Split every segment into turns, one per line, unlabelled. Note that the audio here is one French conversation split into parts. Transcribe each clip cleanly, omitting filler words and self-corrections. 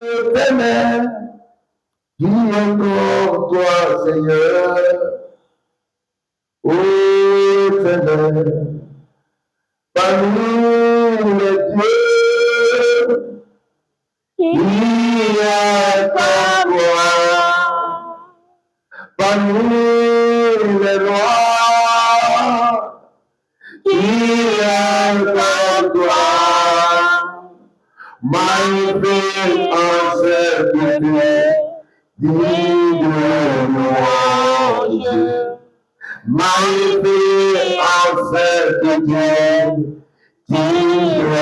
Éternel, qui est comme toi, Seigneur? Ô Éternel, parmi les dieux, qui est comme toi? Parmi les rois, qui est comme toi? Magnifique en sécurité, digne de louange. Magnifique en sécurité, digne de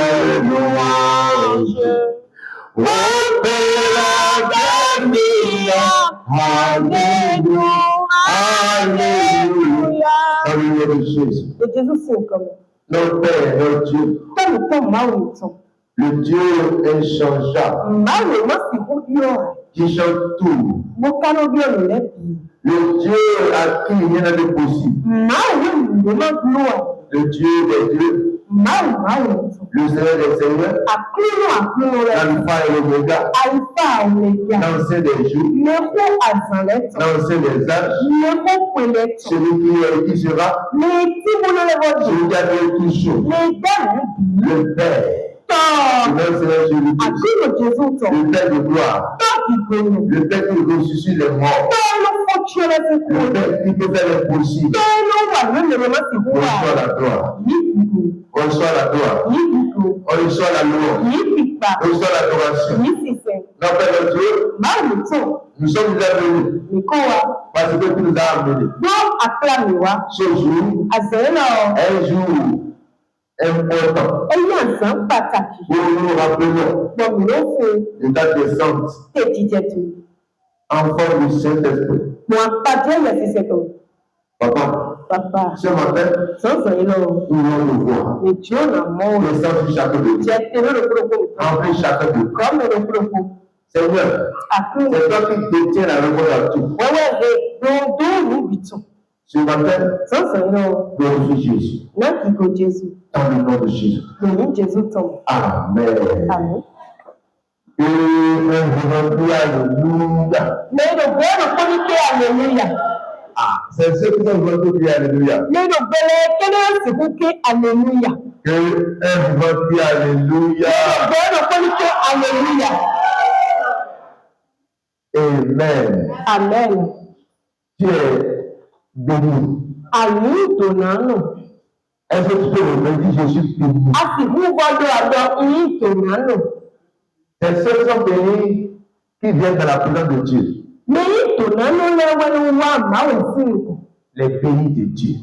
louange. Ô Père Alléluia, Alléluia. Alléluia de Jésus. Notre Père, notre Dieu. Le Dieu inchangeable, qui chante tout. Le Dieu à qui il n'y a de possible. Le Dieu des dieux. Le Seigneur des seigneurs. L'alpha et l'oméga. L'ancien des jours. L'ancien des âges. Celui qui est et qui sera. Celui qui a fait tout chose. Le Père. Le Seigneur Jésus-Christ, le Père de gloire, le Père qui ressuscite les morts, le Père qui peut faire l'impossible. Reçois la gloire, reçois la gloire, reçois la louange, reçois l'adoration. Notre Père Dieu, nous sommes déjà venus parce que tu nous as amenés. Ce jour, un jour important. Nous nous rappelons de ta descente en forme du Saint-Esprit. Papa, ce matin, nous voulons nous voir. Descends sur chacun de nous. Remplis chacun de nous. Seigneur, c'est toi qui détiens la réponse à tout. Ce matin, glorifie Jésus. Dans le nom de Jésus. Amen. Et on dit Alléluia. Ah, c'est ceux qui ont dit Alléluia. Que un dit Alléluia. Amen.
Amen.
Tu es béni. Est-ce que tu peux me dire je suis béni? C'est ceux qui sont bénis qui viennent dans la présence de Dieu. Les bénis de Dieu.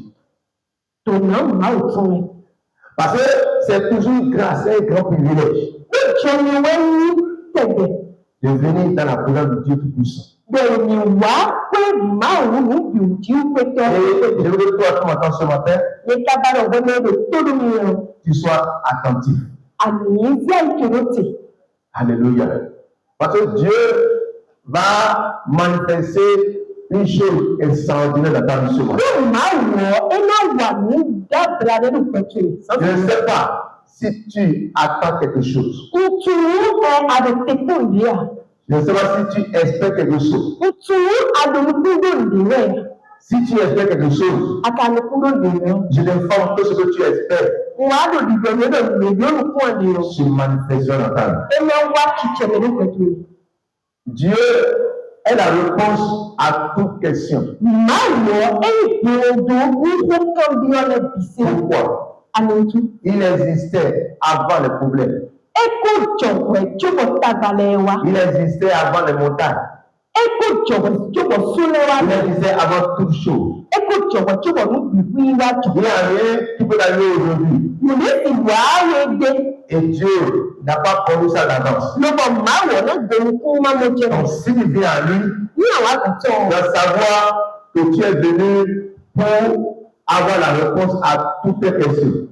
Parce que c'est toujours grâce et un grand privilège de venir dans la présence de Dieu Tout-Puissant. Et je veux que toi, tu m'entends ce matin, tu sois attentif. Alléluia. Parce que Dieu va manifester une chose extraordinaire dans ta vie ce matin. Je ne sais pas si tu attends quelque chose. Je ne sais pas si tu espères quelque chose. Si tu espères quelque chose, je t'informe que ce que tu espères se manifestera dans ta vie. Dieu est la réponse à toute question. Pourquoi? Il existait avant les problèmes. Il existait avant les montagnes. Il existait avant toute chose. Il n'y a rien qui peut arriver aujourd'hui. Et Dieu n'a pas promis ça d'avance. Donc si tu viens à lui, il doit savoir que tu es venu pour avoir la réponse à toutes tes questions.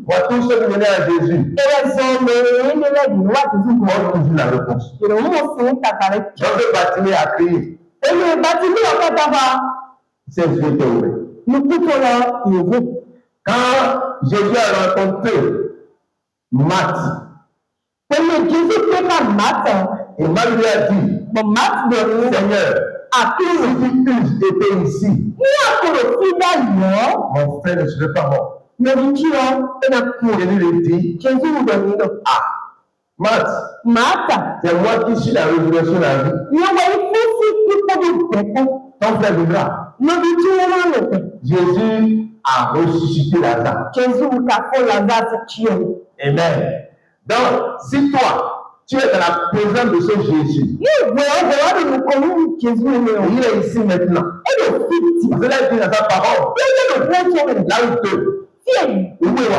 Pour tous ceux qui venaient à Jésus, on trouve la réponse. Dans le bâtiment à crier, c'est Dieu qui est ouvert. Quand Jésus a rencontré Marthe. Et Marie lui a dit, Seigneur, si tu eusses été ici, mon frère ne serait pas mort. Jésus lui dit, Marthe, c'est moi qui suis la résurrection de la vie. Ton frère viendra. Jésus a ressuscité Lazare. Amen. Donc, si toi, tu es dans la présence de ce Jésus, il est ici maintenant. Vous allez dire dans sa parole, là où deux, où est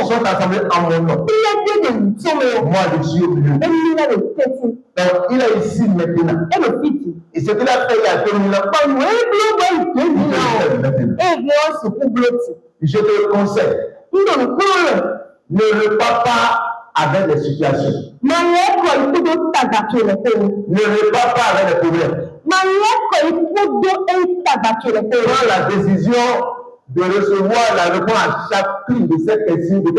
sont assemblés en mon nom. Moi, je suis au milieu. Donc, il est ici maintenant. Et ce qu'il a fait il y a 2000 ans, je te conseille, ne repars pas avec des situations. Ne repars pas avec des problèmes. Prends la décision de recevoir la réponse à chacune de ces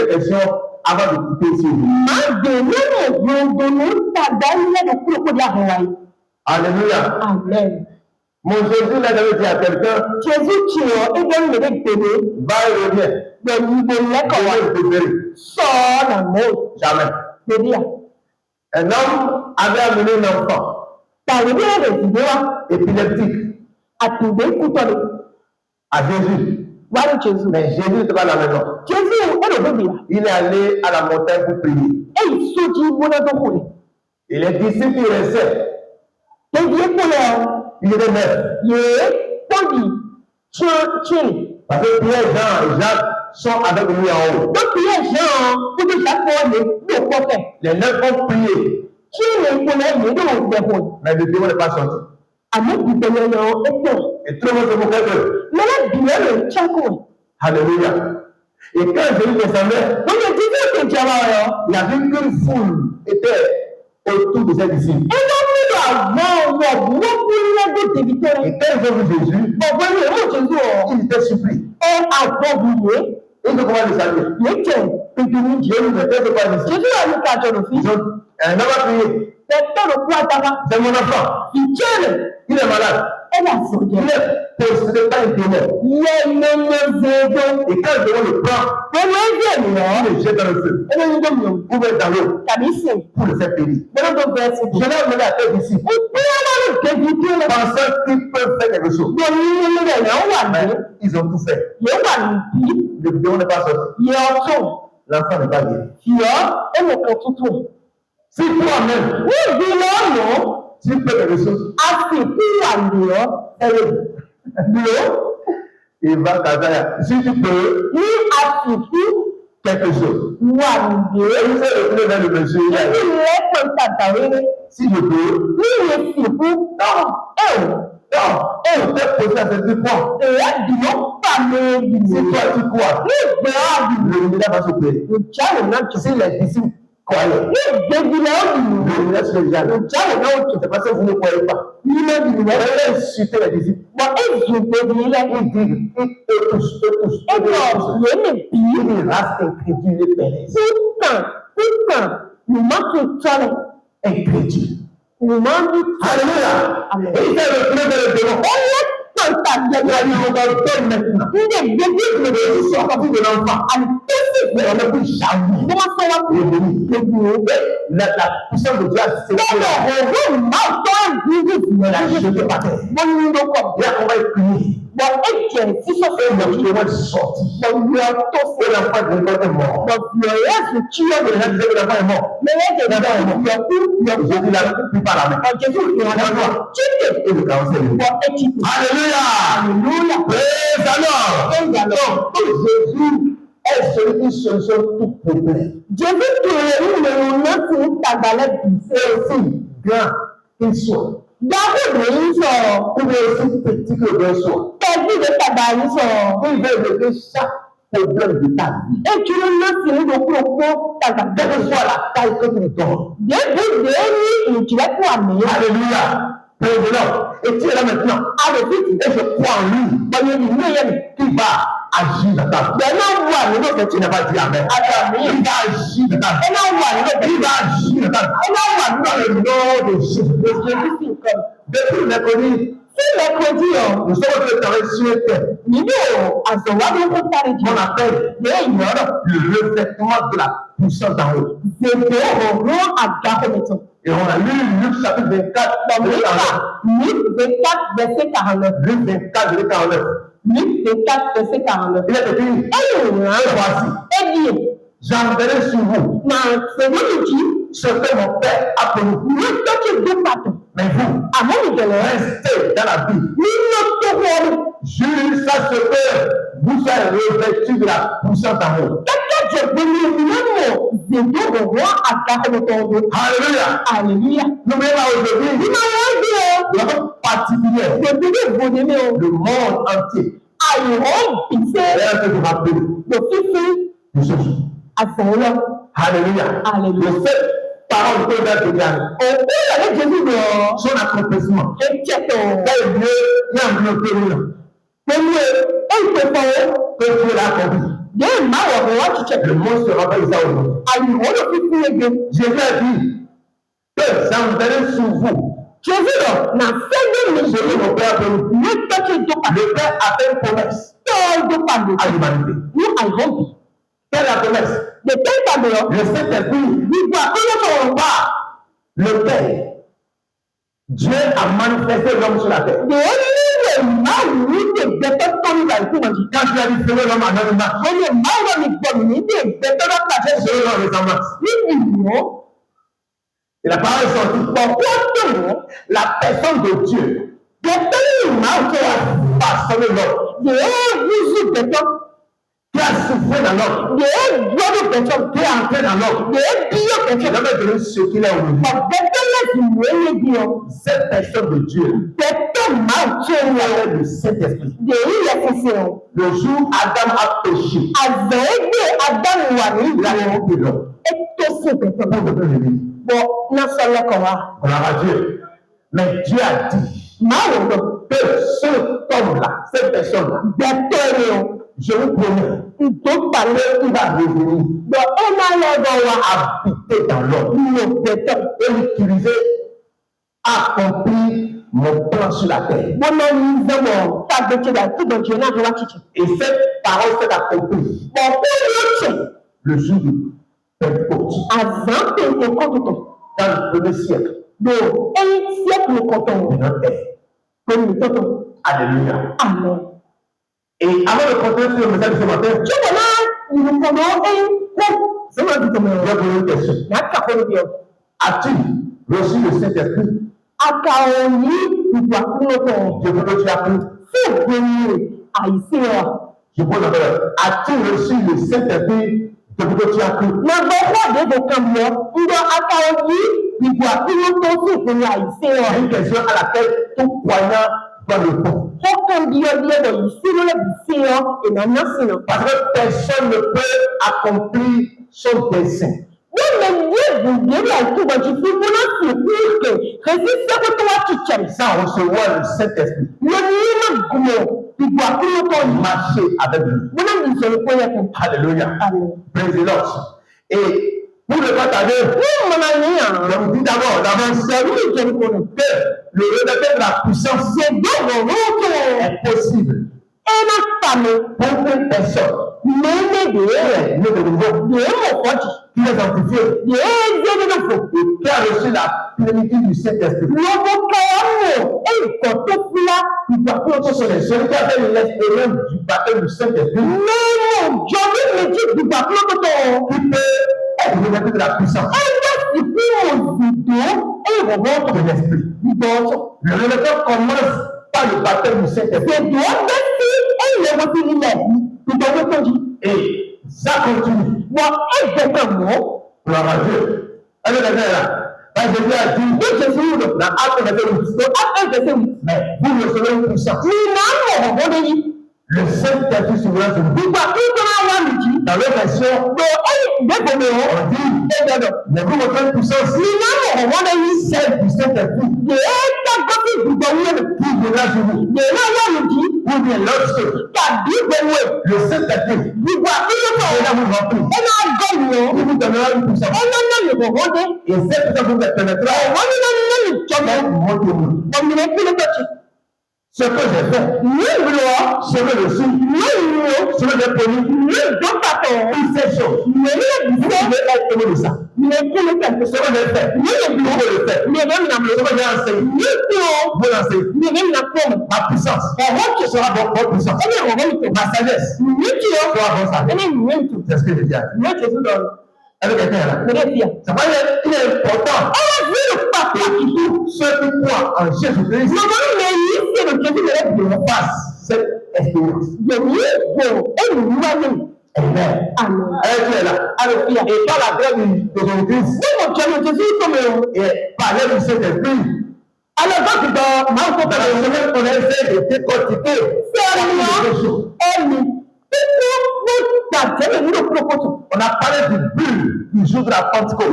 questions avant de quitter ici. Alléluia. Amen. Mon Jésus l'a dit à quelqu'un, va et reviens. Jamais. Un homme avait amené un enfant épileptique à Jésus. Mais Jésus n'était pas à la maison. Il est allé à la montagne pour prier. Et les disciples y restaient. Il était neuf. Parce que Pierre, Jean et Jacques sont avec lui en haut. Les neuf ont prié. Mais le démon n'est pas sorti. Et tout le monde se moquait d'eux. Alléluia. Et quand Jésus descendait, il y avait qu'une foule était autour de ses disciples. Et quand ils ont vu Jésus, ils étaient surpris. Et ils ont commencé à le saluer. Un homme a crié, c'est mon enfant. Il est malade. Il est possédé par un démon. Et quand le démon le prend, il le jette dans le feu. Ou même dans l'eau. Pour le faire périr. Je vais emmener à tes disciples. Pensant qu'ils peuvent faire quelque chose. Mais ils ont tout fait. Le démon n'est pas sorti. L'enfant n'est pas guéri. Si toi-même, tu fais quelque chose, il va t'attendre. Si tu peux, quelque chose. Il s'est retourné vers le monsieur. Si je peux, tu es posé à ce point. Si toi tu crois, le milagre va s'opérer. Si les disciples croyaient, le milagre se réalise. C'est parce que vous ne croyez pas. Il a insulté les disciples. Il race incrédule pénètre. Incrédule. Alléluia. Et il s'est retrouvé vers le démon. Il a dit, on va le faire maintenant. Il sort parti de l'enfant. Mais on n'a plus jamais. La puissance de Dieu a séparé. Il a jeté par terre. Il a commencé à prier. Et le démon est sorti. Et l'enfant est mort. L'enfant est mort. Jésus l'a pris par la main. Et le cancer est mort. Alléluia. Praise the Lord. Donc, Jésus est celui qui solutionne tout problème. C'est aussi grand qu'il soit. Ou bien aussi petit que le soit. Il veut régler chaque problème de ta vie. Quelle que soit la taille que tu lui donnes. Alléluia. Et tu es là maintenant. Et je crois en lui. Qui va agir dans ta vie. Tu n'as pas dit Amen. Il va agir. table. Il va agir dans le nom de Jésus. Depuis mercredi, nous sommes en train de sur terre. On appelle le revêtement de la puissance d'en haut. Et on a lu Luc chapitre 24, verset 49. Luc 24, verset 49. Luc 24, verset 49. Il est écrit, voici, j'enverrai sur vous ce que mon Père a promis. Mais vous, restez dans la vie jusqu'à ce que vous soyez revêtus de la puissance d'en haut. Alléluia. N'oubliez pas aujourd'hui, notre particulier, le monde entier. D'ailleurs, que vous rappelez de ce jour. Alléluia. Le seul parole que vous avez dit, son accomplissement. Il y a un peu que Dieu l'a accompli. Le monde se rappelle ça aujourd'hui. Jésus a dit que j'enverrai sur vous. Le Père a fait une promesse à l'humanité. Quelle est la promesse? Le Saint-Esprit, le Père. Dieu a manifesté l'homme sur la terre. Quand tu as dit fais l'homme en homme, et la parole est sortie. La personne de Dieu a façonné l'homme. Qui a souffert dans l'homme, qui est entré dans l'homme, qui a donné ce qu'il est aujourd'hui. Cette personne de Dieu, le Saint-Esprit. Le jour Adam a péché, il a rompu l'homme. Gloire à Dieu. Mais Dieu a dit que ce homme-là, cette personne-là, je vous promets, il va revenir. Habiter dans l'homme. Et l'utiliser, accomplir mon plan sur la terre. Et cette parole s'est accomplie le jour de Pentecôte. Dans le premier siècle. De notre terre. Alléluia. Amen. Et avant de continuer sur le message de ce matin, je vais poser une question. As-tu reçu le Saint-Esprit? Je veux que tu as cru. Je pose la question. As-tu reçu le Saint-Esprit? Je veux que tu as cru. C'est une question à laquelle tout croyant doit répondre. Parce que personne ne peut accomplir son dessein sans recevoir le Saint-Esprit. Marcher avec lui. Alléluia. Praise the Lord. Et pour ne pas tarder, je vous dis d'abord, que le revêtement de la puissance est possible pour une personne de nouveau, qui est sanctifié et qui a reçu la plénitude du Saint-Esprit. C'est celui qui a fait l'expérience du baptême du Saint-Esprit qui peut être revêtu de la puissance. De l'esprit. Le revêtement commence par le baptême du Saint-Esprit. Et ça continue. Gloire à Dieu. Elle est là. Jésus a dit, dans Acte 28, mais vous recevez une puissance. Le Saint-Esprit souverain sur vous. Dans leur version, on dit, mais vous recevez une puissance. Celle du Saint-Esprit qui viendra sur vous. Ou bien lorsque le Saint-Esprit viendra vous remplir, il vous donnera une puissance. Et cette puissance vous permettra de monter au monde. Ce que j'ai fait, ce que je suis, ce que j'ai promis, toutes ces choses, vous devez être témoin de ça. Ce que j'ai fait, vous le faites. Ce que j'ai enseigné, vous l'enseignez. Ma puissance sera votre puissance. Ma sagesse sera votre sagesse. C'est ce que je dis à vous. Avec quelqu'un là. Ça va être important. Ceux qui croient en Jésus-Christ fassent cette expérience. Amen. Elle est là. Et par la grâce de Jésus-Christ, et par l'aide du Saint-Esprit, alors donc dans la semaine, on a essayé de décortiquer on a parlé du but du jour de la Pentecôte.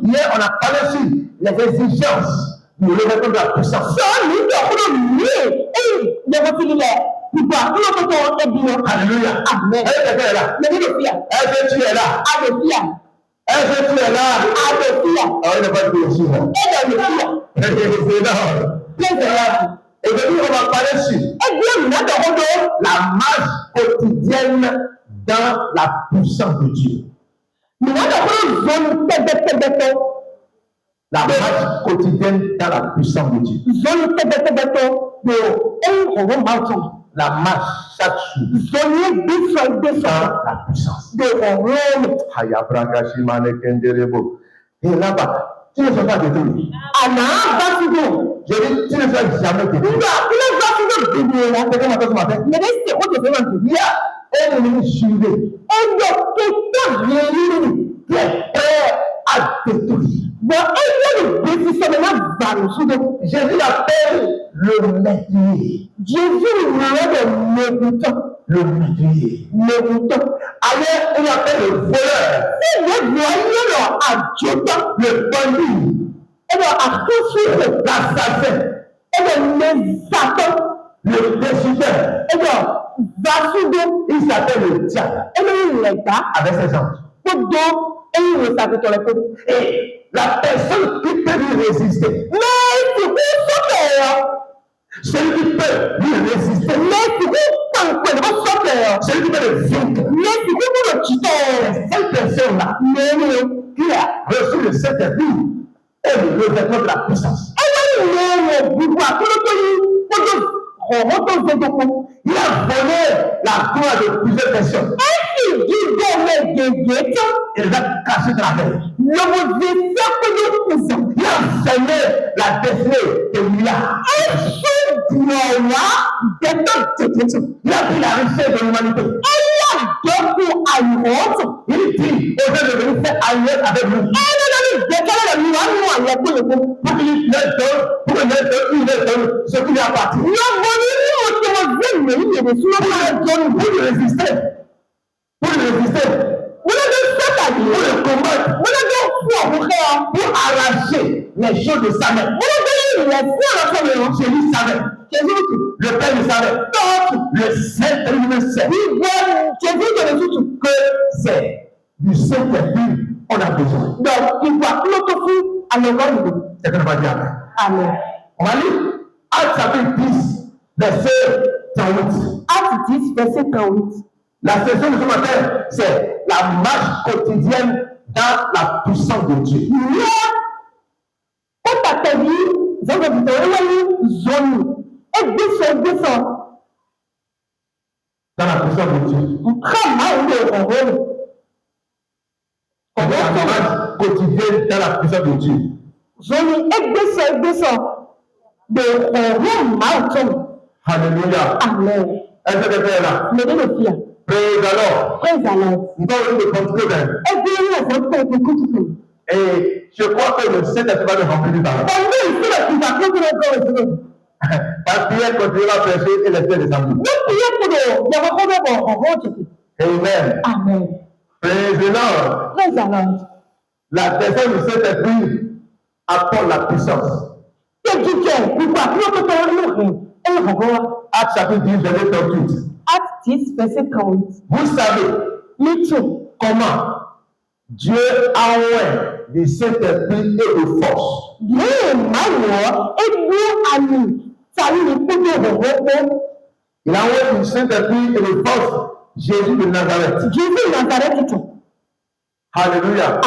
Hier, on a parlé sur les exigences du revêtement de la puissance. Alléluia. Amen. Est-ce que tu es là? Est-ce que tu es là? Est-ce que tu es là? Ah, il n'est pas de aussi. Et depuis, on va parler sur la marche quotidienne dans la puissance de Dieu. La marche quotidienne dans la puissance de Dieu. La marche chaque jour dans la puissance. Et là-bas, tu ne seras pas détruit. Je dis, tu ne seras jamais détruit. Il y a un ennemi juré qui est prêt à détruire. Jésus appelle le métier. Le métier. Ailleurs, il appelle le voleur. Le bandit. L'assassin. Le décideur. Il s'appelle le diable. Avec ses anges. Et la personne qui peut lui résister. Celui qui peut lui résister. Celui qui peut le vaincre. Cette personne-là qui a reçu le Saint-Esprit et le revêtement de la puissance. Il a volé la gloire de plusieurs personnes. Il va cacher dans la mer. Il a semé la destinée de milliards. Il a pris la richesse de l'humanité. Il dit, au lieu de venir faire alliance avec nous, pour qu'il leur donne ce qui lui appartient. Pour lui résister. Pour le combattre. Pour arracher les choses de sa main. Jésus savait. Le Père le savait. Le Saint-Esprit le sait. Que c'est du Saint-Esprit on a besoin. C'est qu'on va dire Amen. On va lire Actes chapitre 10, verset 38. La session de ce matin, c'est la marche quotidienne dans la puissance de Dieu. Dans la puissance de Dieu. La marche quotidienne dans la puissance de Dieu. Alléluia.
Amen.
Est-ce que tu es là? Praise the Lord. Nous allons le contrôler. Et je crois que le Saint-Esprit va le remplir par là. Parce qu'il continuera à prêcher et les faire descendre. Amen. Praise the Lord. La personne du Saint-Esprit apporte la puissance. Actes chapitre 10, verset 38.
Acte 10, verset 38.
Vous savez comment Dieu a oint du Saint-Esprit et de force. Il a oint du Saint-Esprit et de force Jésus de Nazareth. Alléluia.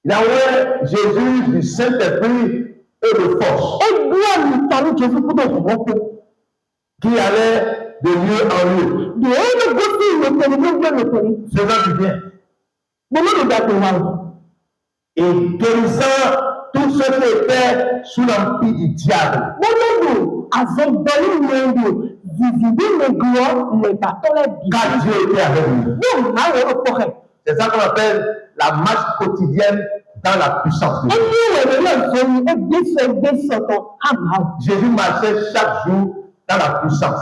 Il a oint Jésus du Saint-Esprit et de force. Qui allait de lieu en lieu. Faisant du bien. Et guérissant tous ceux qui étaient sous l'empire du diable. Car Dieu était avec nous. C'est ça qu'on appelle la marche quotidienne dans la puissance de Dieu. Jésus marchait chaque jour dans la puissance.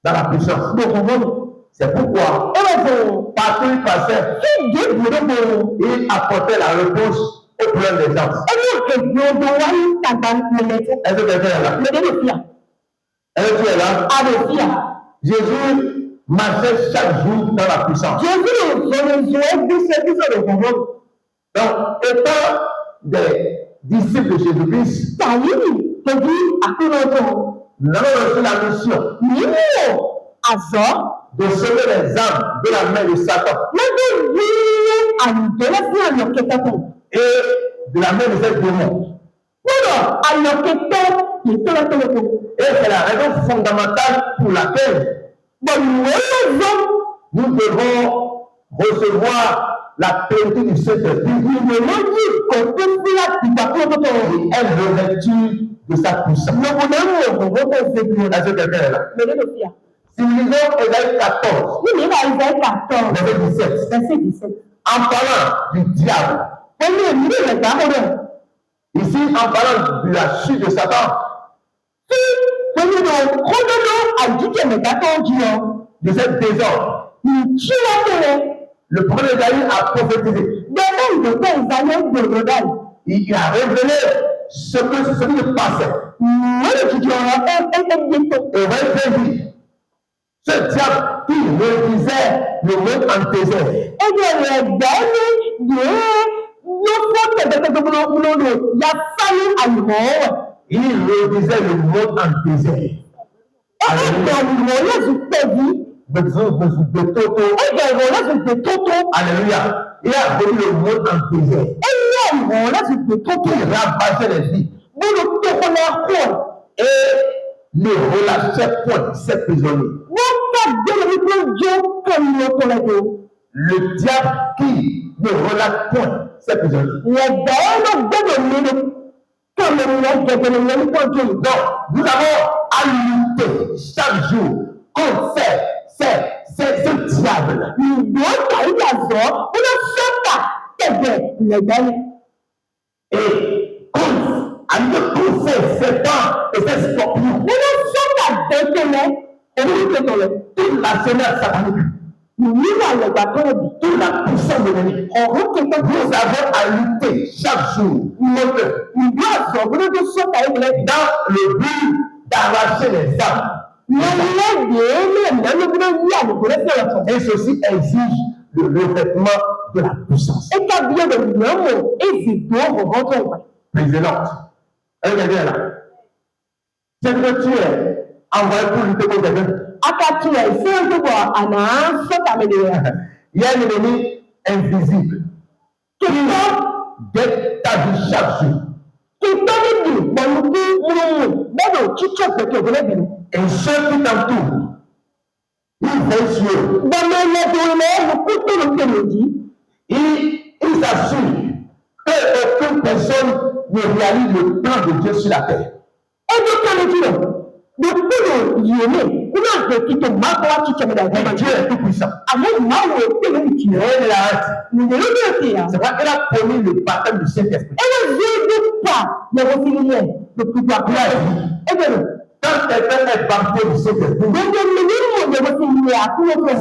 Dans la puissance. C'est pourquoi, partout il passait, il apportait la réponse aux problèmes des gens. Est-ce que quelqu'un est là? Est-ce que tu es là? Jésus marchait chaque jour dans la puissance. Donc, étant des disciples de Jésus-Christ, nous avons reçu la mission de sauver les âmes de la main de Satan et de la main de cette démon. Et c'est la raison fondamentale pour laquelle nous devons recevoir la plénitude du Saint-Esprit et être revêtus de sa puissance. Est-ce que quelqu'un est là? Si nous lisons Ésaïe 14, verset 17, en parlant du diable, ici en parlant de la chute de Satan, de cette désordre, le prophète Ésaïe a prophétisé. Il a révélé ce qui se passait. Et va prédire ce diable qui réduisait le monde en désert. Il réduisait le monde en désert. Alléluia. Il a réduit le monde en désert. Il rabattait les vies. Et ne relâchait point ses prisonniers. Le diable qui ne relâche point ses prisonniers. Donc, nous avons à lutter chaque jour contre ce diable. Et à nous pousser ces temps et ces scorpions. Toute la semaine satanique. Toute la puissance de l'ennemi. Nous avons à lutter chaque jour dans le but d'arracher les âmes. Et ceci exige le revêtement de la puissance. Présidente, elle est là. C'est que tu es envoyé pour lutter contre quelqu'un. Il y a un ennemi invisible qui guette ta vie chaque jour. Et ceux qui t'entourent, ils veillent sur eux. Ils s'assurent qu'aucune personne ne réalise le plan de Dieu sur la terre. Dieu est tout puissant. C'est vrai qu'elle a promis le baptême du Saint-Esprit. Quand quelqu'un est baptisé du Saint-Esprit,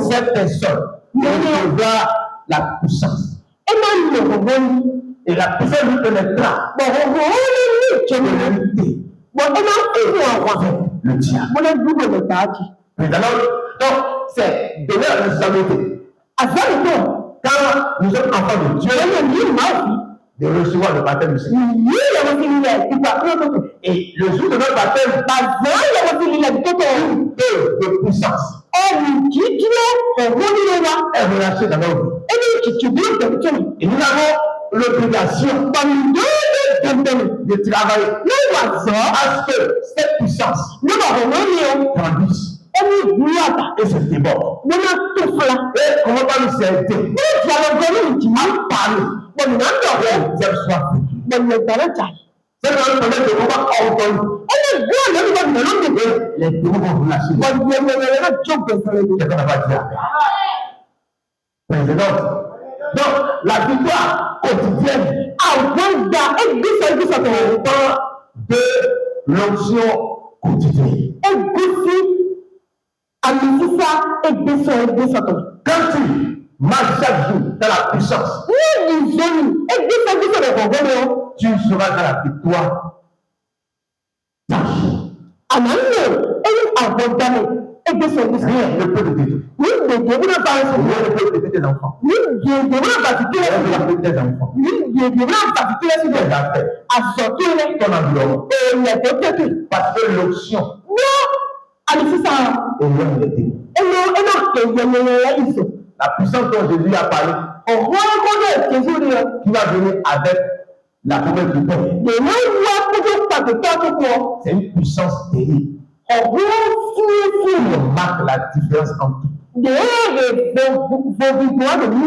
cette personne devra la puissance.
Et même le revenu.
Et la puissance lui pénétra.
Bon, revenu, tu
Et l'unité.
bon, et même
le diable.
Bon, le double de parti.
Mais alors, donc, c'est donner la responsabilité.
À ça,
quand nous sommes enfants de Dieu, de recevoir le baptême du Seigneur. Et le jour de notre baptême, de puissance est relâchée dans nos vies. Et nous avons l'obligation de travailler à ce que cette puissance grandisse. Et se déborde. Et comment va nous aider à parler. J'aime soif. C'est le problème de comment ordonner. Les démons vont relâcher. Quelqu'un n'a pas dit amen. Donc, la victoire quotidienne dépend de l'onction quotidienne. Quand tu marches chaque jour dans la puissance, tu seras dans la victoire. Rien ne peut te détruire. Rien ne peut te détruire tes enfants. Rien ne peut te détruire tes enfants. Tes affaires. Ton environnement. Parce que l'onction est loin des démons. La puissance dont Jésus a parlé, qui va venir avec la promesse du Père, c'est une puissance terrible. Qui marque la différence entre tout.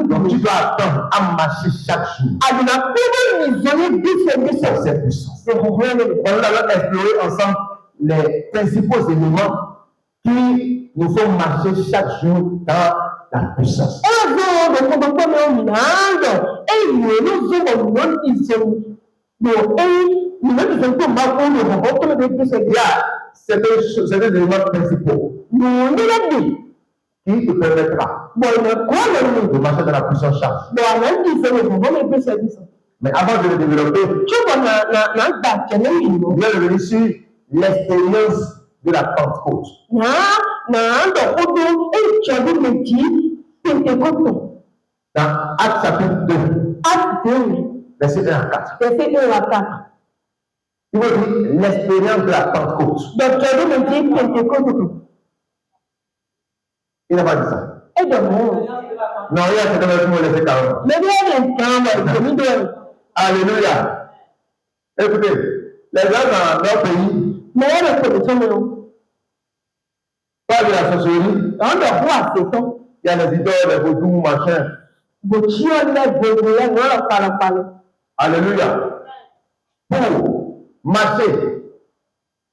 Donc tu dois apprendre à marcher chaque jour. Cette puissance. Nous allons explorer ensemble les principaux éléments qui nous font marcher chaque jour dans la puissance. Certains éléments principaux qui te permettra de marcher dans la puissance chaque jour. Mais avant de le développer, il va revenir sur l'expérience de la Pentecôte. Dans Actes chapitre 2, verset 1 à 4. Il va dire l'expérience de la Pentecôte. Il n'a pas dit ça. Non, il a fait comme tout le monde laissé carrément. Alléluia. Écoutez, les gens dans leur pays, pas de la sorcellerie, il y a les idoles, les vaudous, machin. Alléluia. Pour marcher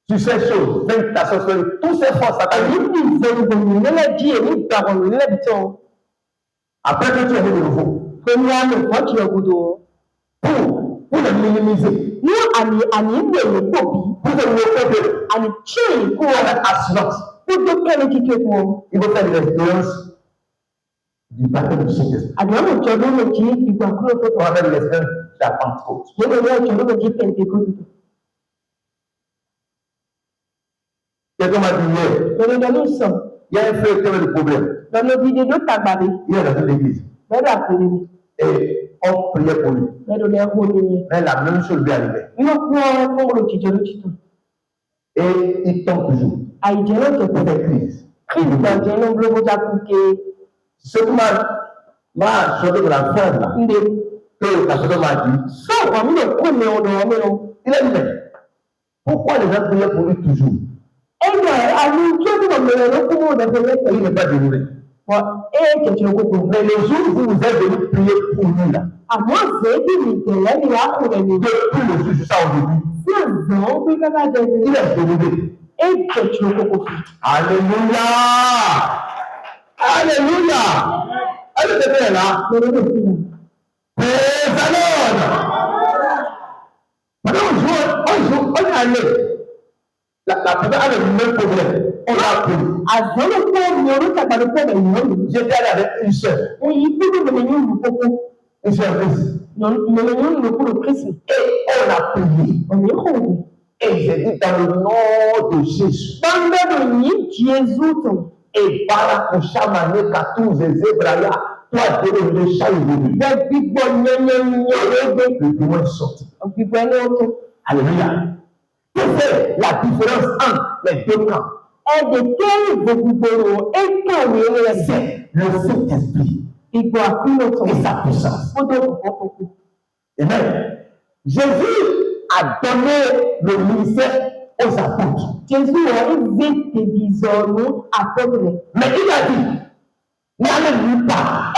sur ces choses, vaincre la sorcellerie, toutes ces forces sataniques. Après que tu es né de nouveau, pour les minimiser, pour te recouvrer, avec assurance, il faut faire l'expérience du baptême du Saint-Esprit. On appelle l'expérience de la Pentecôte. Quelqu'un m'a dit hier, il y a un frère qui avait des problèmes. Il est dans une église. Et on priait pour lui. Mais la même chose lui arrivait. Et il tombe toujours. Il fait crise. Ce qui m'a choqué de la femme là, que le pasteur m'a dit, il a dit, mais pourquoi les gens priaient pour lui toujours? Il n'est pas délivré. Mais le jour où vous êtes venu prier pour lui là, depuis le jour jusqu'à aujourd'hui, il est délivré. Alléluia! Alléluia! Elle était là. Praise the Lord! Maintenant, on est allé La personne a le même problème. On l'a appelé. J'étais allé avec une soeur. Une soeur Christ. Et on a prié. Et j'ai dit dans le nom de Jésus. Et par la chamane 14 Zébraya, toi de le chat le démon est sorti. Alléluia. Quelle est la différence entre les deux camps? C'est le Saint-Esprit et sa puissance. Amen. Jésus a donné le ministère aux apôtres. Mais il a dit, n'allez nulle part.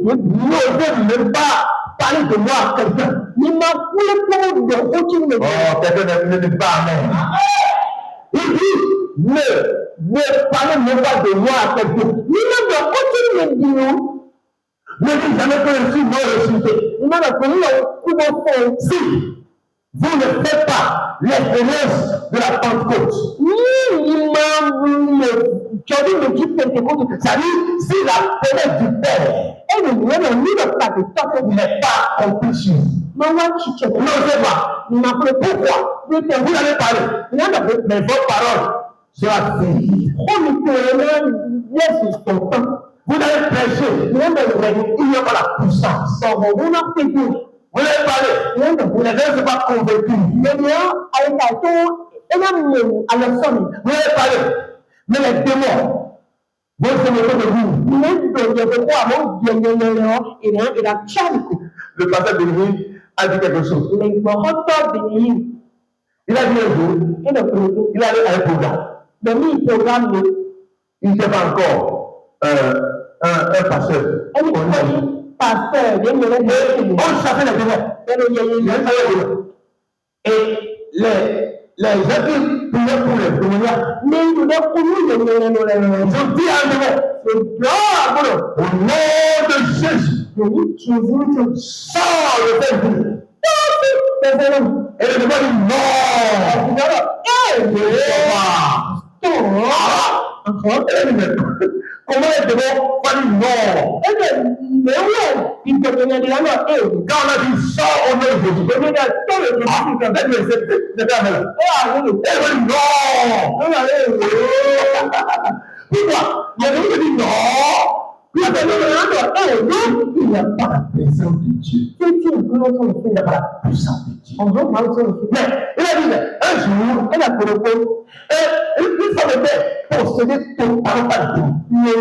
N'osez même pas parler de moi à quelqu'un. Oh, quelqu'un ne dit pas amen. Il dit, ne parlez même pas de moi à quelqu'un. Ne dites jamais que je suis non ressuscité. Si vous ne faites pas l'expérience de la Pentecôte, c'est-à-dire si la promesse du Père n'est pas accomplie sur vous, n'osez pas. Pourquoi? Vous allez parler, mais votre parole sera finie. Vous allez prêcher, il n'y a pas la puissance. Vous allez parler, vous n'êtes pas convaincu. Vous allez parler, mais les démons vont se mettre de vous. Le pasteur Béni a dit quelque chose. Il a dit un jour, il allait à un programme. Il n'était pas encore un pasteur. On chassait les démons. Et les gens qui priaient pour les démons, ils ont dit à un démon, au nom de Jésus, sors de cette vie. Et le démon dit non. Comment les démons va dire non? Quand on a dit sors au nom de Jésus, elle dit non. Pourquoi? Il y a des gens qui disent non. Il n'y a pas la présence de Dieu. Il n'y a pas la puissance de Dieu. Mais il a dit un jour, il faut être possédé totalement par Dieu. On peut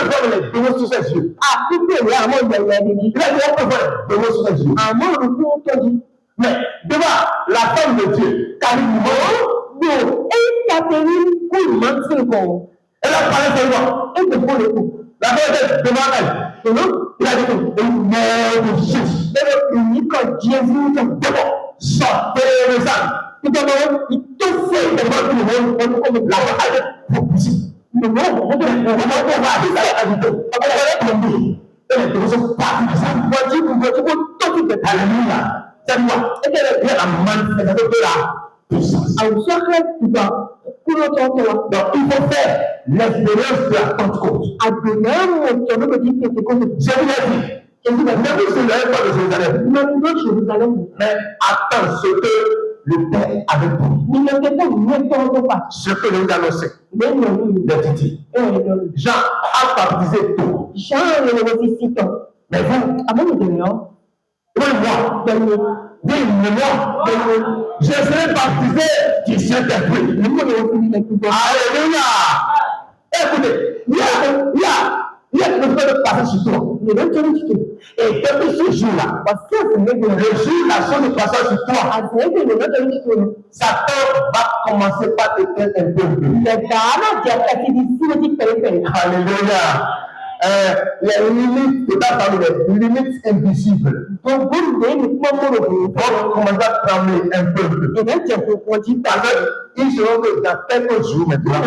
voir les démons sur ses yeux. Il a dit on peut voir les démons sur ses yeux. Mais devant la femme de Dieu, elle a parlé seulement. La femme était devant elle. Il a dit au nom de Jésus, sortez les âmes. Il te fait devant tout le monde. La femme est propulsée. Et les démons sont partis de ça. Alléluia. C'est moi. Et il y a la manifestation de la puissance. Donc il faut faire l'expérience de la Pentecôte. Je vous l'ai dit, ne vous élevez pas de Jérusalem, mais attends ce que le Père avait promis. Ce que nous annonçons. Les Titi. Jean a baptisé tôt. Mais vous, moi, je serai baptisé du Saint-Esprit. Alléluia. Écoutez, il y a quelque chose de passé sur toi. Et depuis ce jour-là, le jour la chose de passage sur toi, Satan va commencer par te faire un peu. Alléluia. Les limites, c'est pas parmi les limites invisibles. Donc, vous commencer à trembler un peu. Ils seront que dans quelques jours maintenant,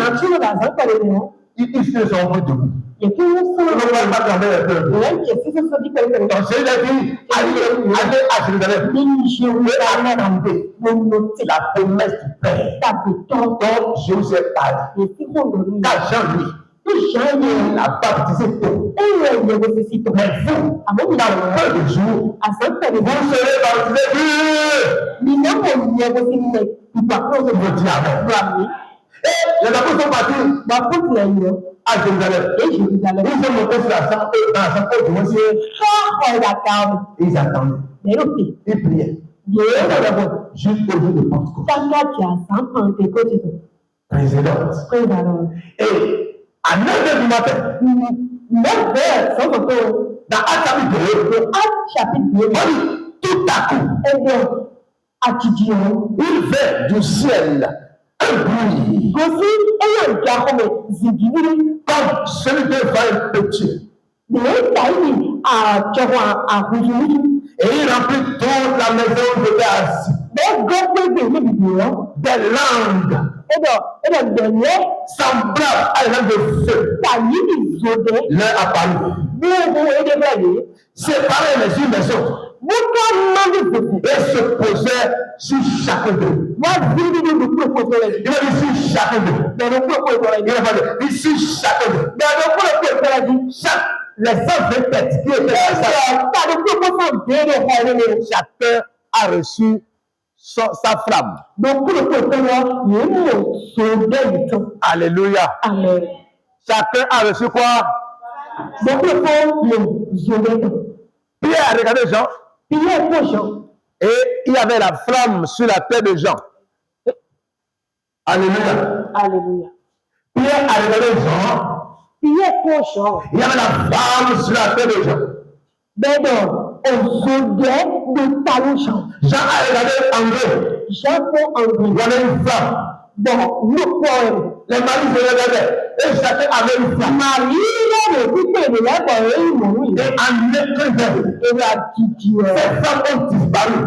ils seront plus de vous.
Et puis, nous
On ne
sommes
va pas tomber un peu.
là, qui est ce dit que
Donc, c'est la vie. Allez à Jérusalem. La promesse du Père. Donc, Jésus est parlé. Car Jean, lui, il a baptisé tout. Mais vous, dans peu de jours, vous serez baptisés. Je dis amen. Et les apôtres sont partis à Jérusalem. Ils sont montés sur la chambre dans la chambre de Monsieur. Ils attendaient. Ils priaient. Jusqu'au jour de Pentecôte. Présidente. Et à 9h du matin, dans Acte chapitre 2, tout à coup, il fait du ciel un bruit comme celui de vin pétier. Et il remplit toute la maison où j'étais assis. Des langues semblables à une langue de feu leur apparut. Séparés les unes des autres. Et se posaient sur chacun d'eux. Il a dit sur chacun d'eux. Il a dit sur chacun d'eux. Les 120 têtes qui étaient chacun a reçu sa flamme. Alléluia.
Amen.
Chacun a reçu quoi? Pierre a regardé Jean. Et il y avait la flamme sur la tête de Jean. Alléluia.
Alléluia.
Pierre a regardé Jean. Il y avait la flamme sur la tête de Jean. Jean a regardé André. Il y avait une flamme. Les maris se regardaient. Et chacun avait une flamme. Et en écrivant, ces femmes ont disparu.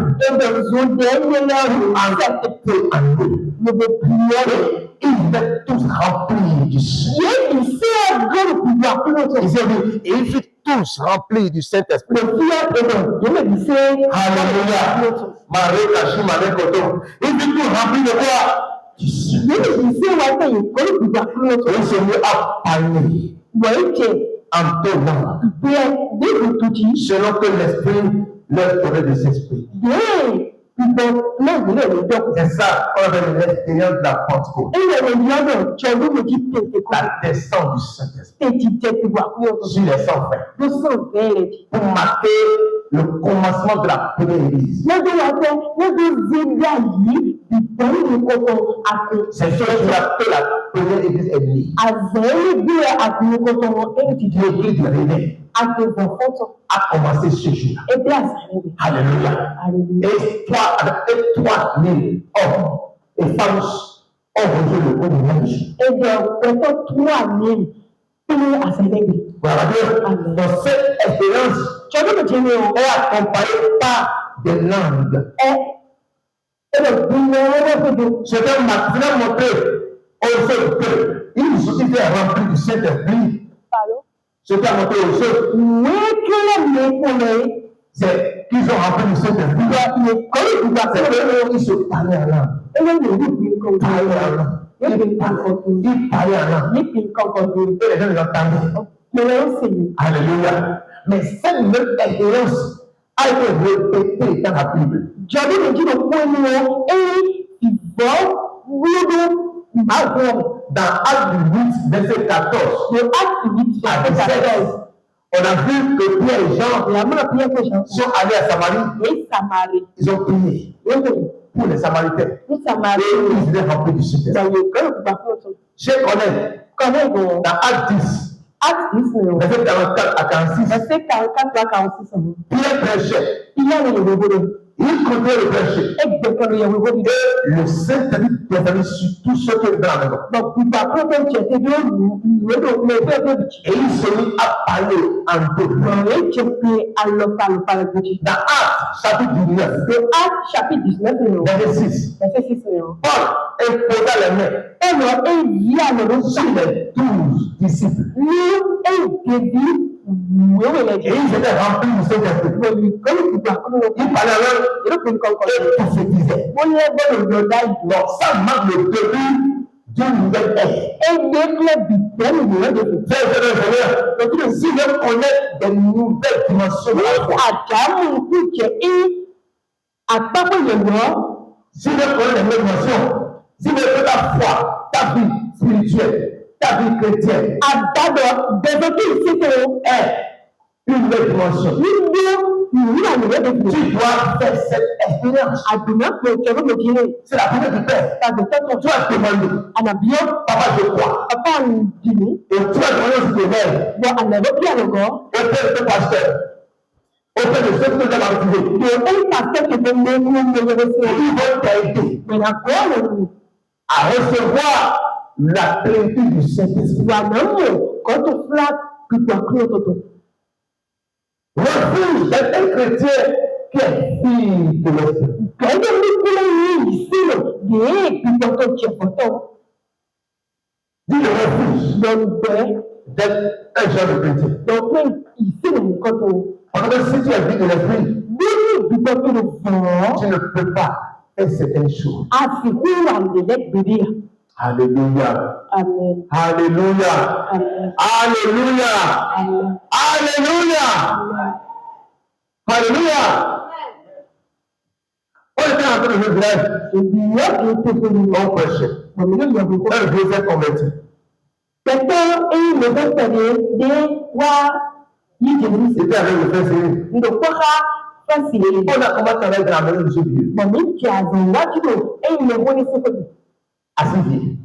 Ils étaient tous remplis du Saint-Esprit. Ils furent tous remplis du Saint-Esprit. Alléluia. Marie Kachima Nekoto. Ils furent tous remplis de quoi? Du Saint-Esprit. Ils se mirent à parler en donnant, selon que l'Esprit leur donnait des esprits. C'est ça qu'on appelle l'expérience de la Pentecôte. La descente du Saint-Esprit sur les 120 pour marquer le commencement de la première église. C'est ce que la première église est née. L'église de Réveil a commencé ce jour-là. Alléluia. Et 3000 hommes et femmes ont rejoint le groupe de même jour. Voilà. Donc cette expérience est accompagnée par des langues. C'était montré aux autres qu'ils étaient remplis du Saint-Esprit. Ce qui a montré aux autres, c'est qu'ils ont rempli du Saint-Esprit. Ils se parlaient en langue. Ils parlaient en langue. Et les gens les entendaient. Alléluia. Mais cette même expérience a été répétée dans la Bible. Dans Acte 8, verset 14, à 17, on a vu que Pierre et Jean sont allés à Samarie. Ils ont prié pour les Samaritains. Et ils étaient remplis du Saint-Esprit. Je connais dans Acte 10, verset 44 à 46. Pierre prêchait. Il continuait de prêcher. Et le Saint-Esprit descendit sur tous ceux qui étaient dans la maison. Et il se mit à parler en d'autres langues. Dans Acte chapitre 19, verset 6, Paul imposa les mains sur les 12 disciples. Et ils étaient remplis du Saint-Esprit. Ils parlaient alors et prophétisaient. Donc ça marque le début d'une nouvelle ère. Si je connais des nouvelles dimensions de la foi, si je connais les dimensions, si je connais ta foi, ta vie spirituelle, ta vie chrétienne, est une nouvelle dimension. Tu dois faire cette expérience. C'est la première du Père. Tu vas demander, Papa, je crois. Et tu vas demander aussi de l'aide. Auprès de pasteur. Auprès de ceux que tu as baptisés. Ils vont t'aider à recevoir la plénitude du Saint-Esprit. Refuge d'être un chrétien qui est fille de l'Esprit. Dis le refuge d'être un genre de chrétien. Parce que si tu es fille de l'Esprit, tu ne peux pas faire certaines choses. Alléluia.
Amen.
Alléluia.
Amen.
Alléluia.
Amen.
Alléluia. Alléluia. On était en train de jouer village. On prêchait. Un vieux s'est converti. Il était avec le frère Cyril. On a commencé avec la maison de ce vieux. Assez vieux.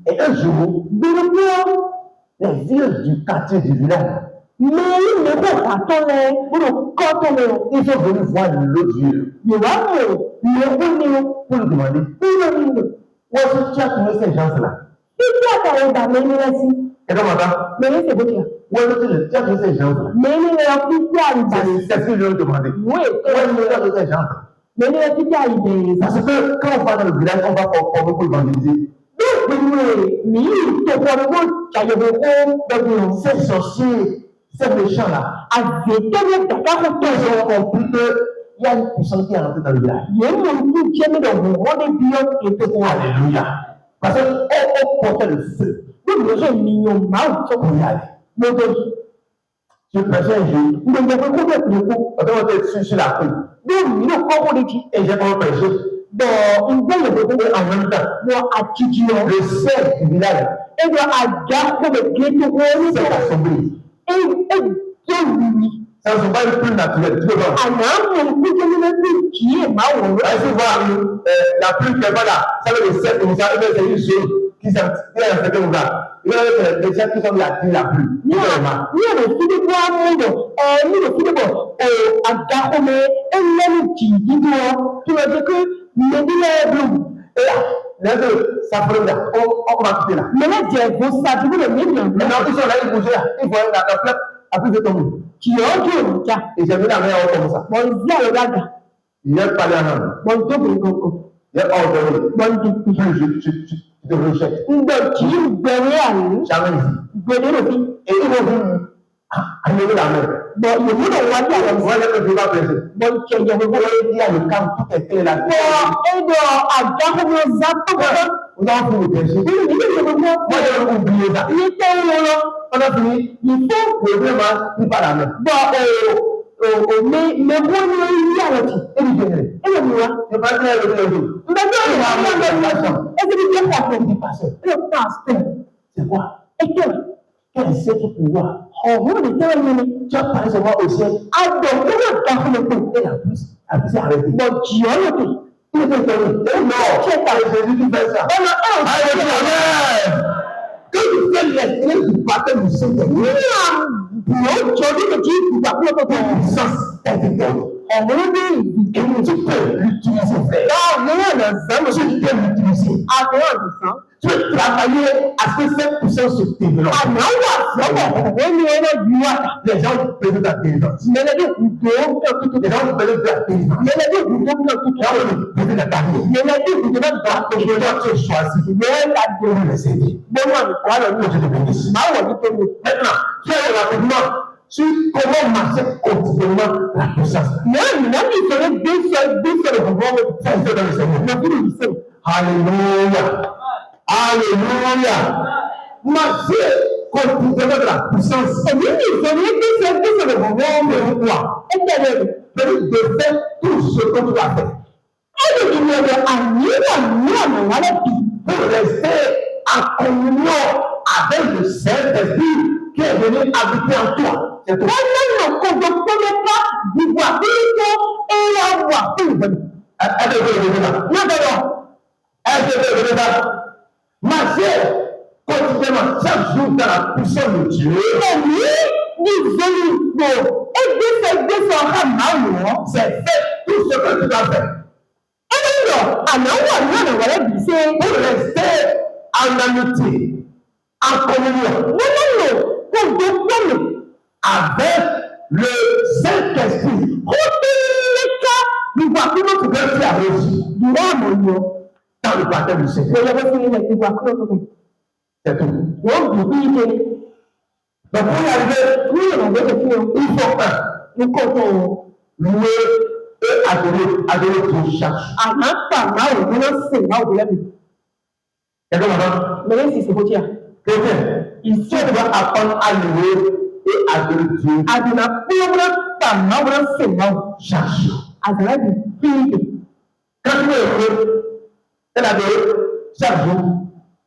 Et un jour, les vieux du quartier du village, ils sont venus voir l'autre vieux pour lui demander où est-ce que tu as trouvé ces gens-là? Et comment ça? Où est-ce que tu as trouvé ces gens-là? C'est ce que je lui ai demandé. Où est-ce que tu as trouvé ces gens-là? Parce que quand on va dans le village, on va pour évangéliser. Ces sorciers, ces méchants-là, ils ont compris qu'il y a une puissance qui est rentrée dans le village. Alléluia. Parce qu'on portait le feu. Pour y aller. Je prêchais un jour. On était sur la rue. Et j'ai pas prêché. En même temps, le chef du village s'est assombri. Ça ne sont pas une pluie naturelle. Tu peux voir. Est-ce que voir la pluie qui est pas là, ça veut dire c'est comme ça, c'est une chose qui s'est fait comme ça. Il y a des gens qui sont là, qui la pluie. Les deux, ça prend là. On va quitter là. Maintenant, ils sont là, ils bougent là. Ils voient la plaque, après de tomber. Et j'ai vu la main comme ça. Il a parlé à l'homme. Il a ordonné. Je te rejette. Jamais ici. Et ils vont venir amener la main. Voilà que je vais apaiser. Il y a le camp, tout est clair là. Vous avez fini de pécher. Moi, j'ai oublié ça. On a fini. Il faut que vraiment, il parle la main. C'est quoi? Quel est ce pouvoir? Tu as parlé seulement au ciel. Et la plus, c'est arrêté. Il était étonné. Non, Jésus qui fait ça. Quand tu fais l'esprit du baptême du Saint-Esprit, puissance est éternelle. Et tu peux l'utiliser. tu peux l'utiliser. Tu peux travailler à ce que cette puissance se développe. Les gens ont besoin de la délivrance. Les gens ont besoin de la délivrance. Les gens ont besoin de la carrière. Donc, tu choisis de les aider. Que Dieu te bénisse. Maintenant, tu es rapidement sur comment marcher quotidiennement la puissance. Alléluia. Alléluia. Marcher quotidiennement de la puissance. De faire tout ce que tu dois faire. Pour rester en communion avec le Saint-Esprit qui est venu habiter en toi. C'est tout. Marcher quotidiennement, chaque jour dans la puissance de Dieu. C'est faire tout ce que tu dois faire. Pour rester en amitié, en communion avec le Saint-Esprit. Dans le baptême du Seigneur. C'est tout. Donc pour y arriver, il faut louer et adorer Dieu chaque jour. Il faut apprendre à louer et adorer Dieu chaque jour. Quand tu es heureux et adorer chaque jour,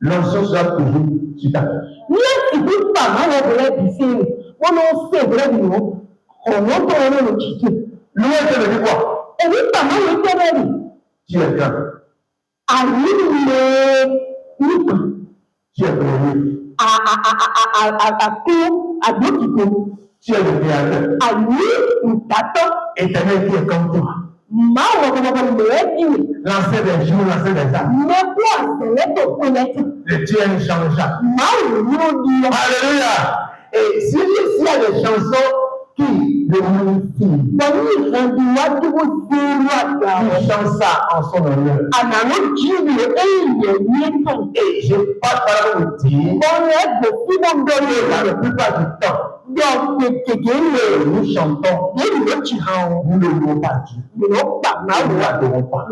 l'onction sera toujours sur ta tête. Louer, ça veut dire quoi? Tu es grand. Tu es glorieux. Tu es le Créateur. Éternel qui est comme toi. L'ancien des jours, l'ancien des âmes. Le Dieu inchangeable. Alléluia. Et s'il y a des chansons qui le magnifient, il chante ça en son honneur. Et je passe par là pour vous dire, la plupart du temps, nous chantons, nous ne louons pas Dieu. Nous ne l'adorons pas.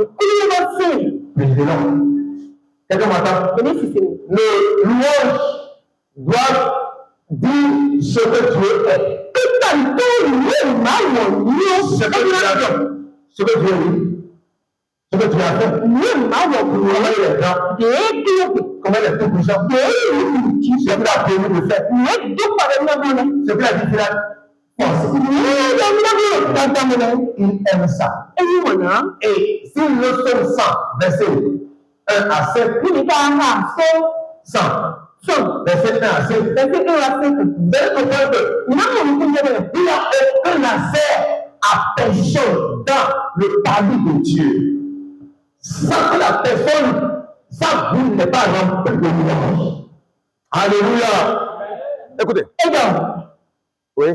Président, quelqu'un m'entend? Les louanges doivent dire ce que Dieu est. Ce que Dieu a fait. Ce que Dieu dit. Ce que Dieu a fait. Comment il est tout puissant. Ce qu'il a prévu de faire. Ce qu'il a dit qu'il a force. Il aime ça. Et si le psaume 100, verset 1 à 7, 100, verset 1 à 7, il n'y a aucun accès à personne dans le paradis de Dieu. Sans que la personne, sa vie n'est pas remplie de louange. Alléluia. Écoutez. Oui.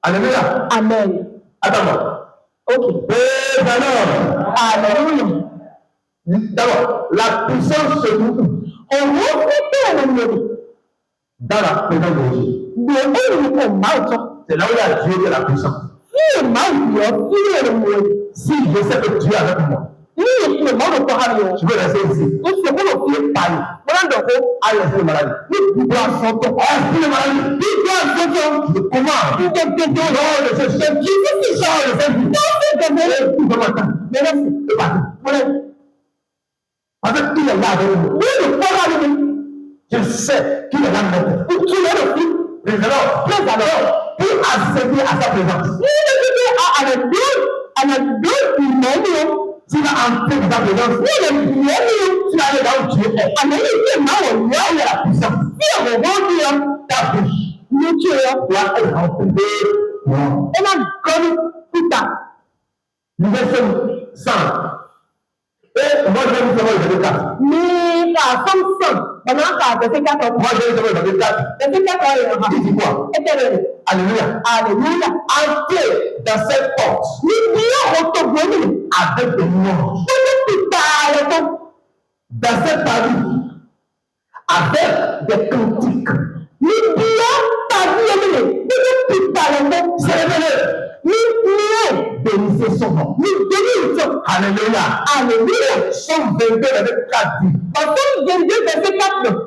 Alléluia.
Amen.
Attends.
Ok. Alléluia.
D'abord, la puissance se trouve dans la présence de Dieu. C'est là où il y a Dieu de la puissance. Si je sais que Dieu est avec moi, je veux rester ici. Parler. Allez, c'est le malade. Il doit sortir. C'est le malade. Il doit sortir. Comment? Il doit sortir. Parce qu'il est là avec nous. Je sais qu'il est là avec nous. Pour accéder à sa présence. Tu vas entrer dans ta présence. Tu vas aller là où Dieu est. Là où il y a la puissance. Ta bouche. Tu doit être rempli de moi. Le verset 5. Et moi, je vais vous savoir le verset 4. Moi, je vais vous savoir le verset 4. Il dit quoi? Alléluia. Alléluia. Entrez dans cette porte avec des louanges. Dans cette famille avec des cantiques. Bénissez son nom. Alléluia. Alléluia. Somme 22, verset 4 dit.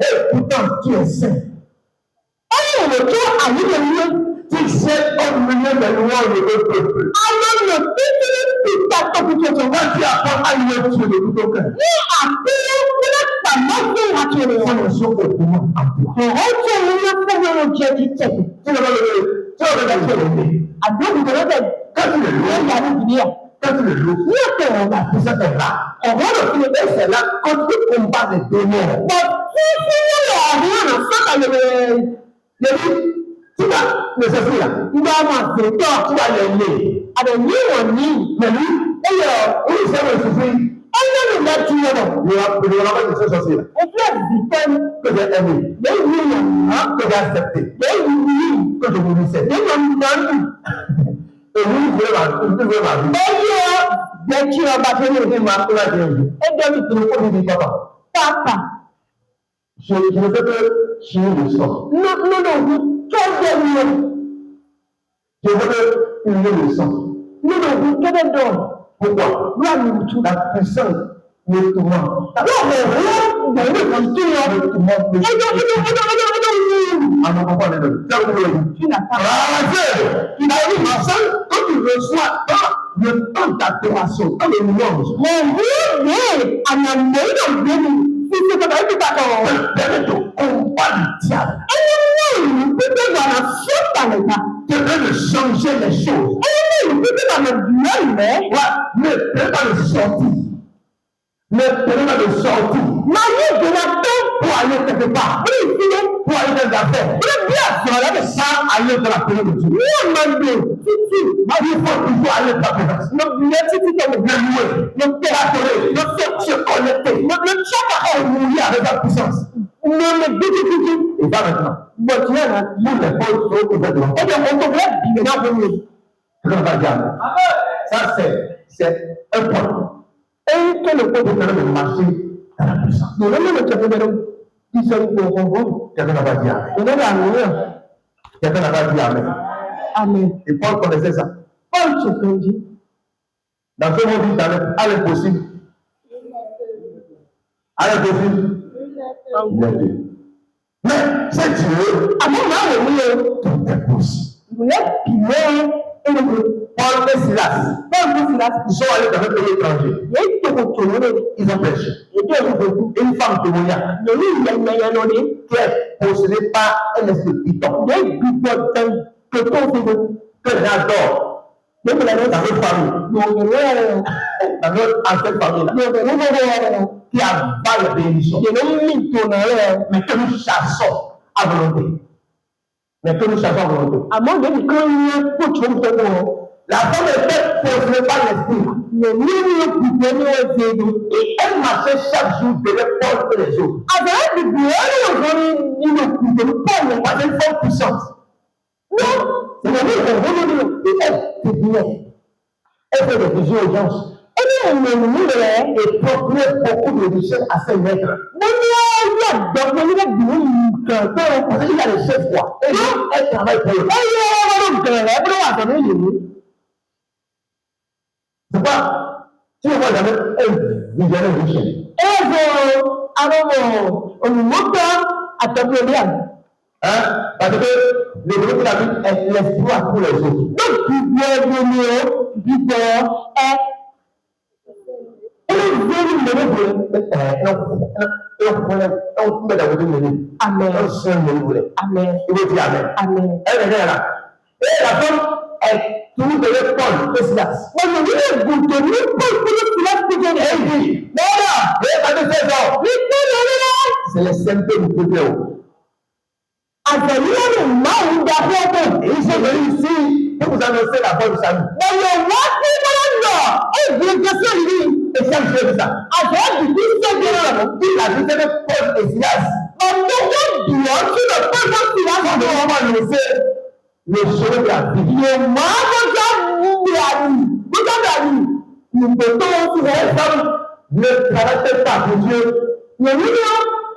Et pourtant, tu es saint. Tu sais au milieu des louanges de notre peuple. Quand tu apprends à louer Dieu de tout ton cœur, son notion est pour moi en toi. Tu quand tu le loues, la puissance est là. C'est là quand tu combats les démons. Tu vas le sortir là. Tu vas les mais lui, il sait le souffrir. Il va pas se sortir. Que j'ai aimé. Que j'ai accepté. Que je vous laisse. Et lui, il veut ma vie. Papa, je ne veux que chier le sang. Je veux que il y ait le sang. Pourquoi? La puissance me tourmente. Quand tu reçois le temps d'adoration, quand le louange, permet de combattre le diable. Tu peux de changer les choses. Ne peux pas le sortir. Ne peux pas le sortir. Pour aller quelque part. Pour aller dans les affaires. Sans aller dans la présence de Dieu. Il faut toujours aller dans la présence. Se connecter. Avec la puissance. Et va maintenant. Nous les pauvres au devant. Ça, c'est un point. Et que le peuple de marcher dans la puissance. Quelqu'un n'a pas dit amen. Quelqu'un n'a pas dit amen. Amen. Et Paul connaissait ça. Paul se dit. Dans ce monde, à l'impossible. À l'impossible. Mais c'est Dieu. Tout est possible. Paul et Silas. Ils sont allés dans un pays étranger. Ils ont péché. Une femme témoignage qui est possédée par un esprit de python. Que j'adore. Dans notre famille. Dans notre ancienne famille. Qui abat les bénédictions. Mais que nous chassons à volonté. La femme était possédée par l'esprit. Et elle marchait chaque jour devant Paul et les autres. Parce qu'elle est puissante. Et elle témoignait. Elle fait des visions aux gens. Et procurait beaucoup de richesses à ses maîtres. Parce qu'il a le chef quoi. Et elle travaille pour eux. C'est pas, tu ne vois jamais un visionnaire riche. Parce que le groupe de la vie est l'espoir pour les autres. Amen. Il veut dire amen. Amen. Elle est là. Et la femme est toujours de Paul et Silas. C'est les symptômes du peuple.
Àtẹ̀yẹ́rù márùn-ún da fọ́tò.
Et ils sont venus ici pour vous annoncer la bonne salut.
Bẹ̀rẹ̀ wá sí Mọ́lá èdè Jésù yìí.
Et ça, je fais ça.
Àtẹ̀yẹ́rù tí ń ṣe jẹ́
Il a dit que Paul et Silas.
ọ̀dọ́jọ́ dùn tí le pọ́jọ́ sí láti
Quand on va annoncer le chemin de la vie.
le máa bọ́jọ́ wúwúrà ní bọ́jọ́ dàbí ìgbò tó wọ́n fi rẹ̀ sọ́rọ̀.
Ne travaillez pas pour Dieu.
Yẹ̀mí ni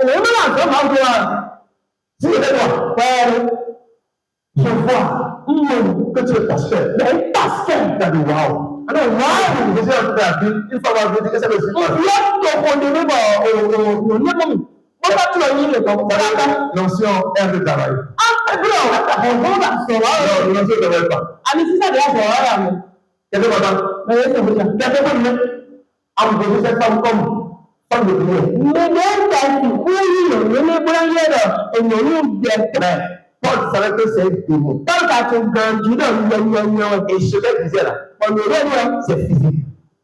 òun náà sọ máa gbọ́ wa.
Si vous êtes là, Père, je vois que tu es pasteur.
Mais pasteur.
Tu as dit waouh. Alors waouh, je suis en train de la vie. Il faut avoir dit que c'est le Seigneur.
Il y a ton condamné au niveau. Pourquoi tu as mis le temps?
L'ancien air de travail.
Ah, non, on va se voir.
Non, l'ancien ne travaille pas.
Allez, si ça déjà se voir.
Quel est madame?
Mais c'est vous dire.
Quel est votre nom? En posant cette femme comme femme de prière.
Mais
Paul savait que c'est un démon. Et ce qu'elle disait là, c'est physique.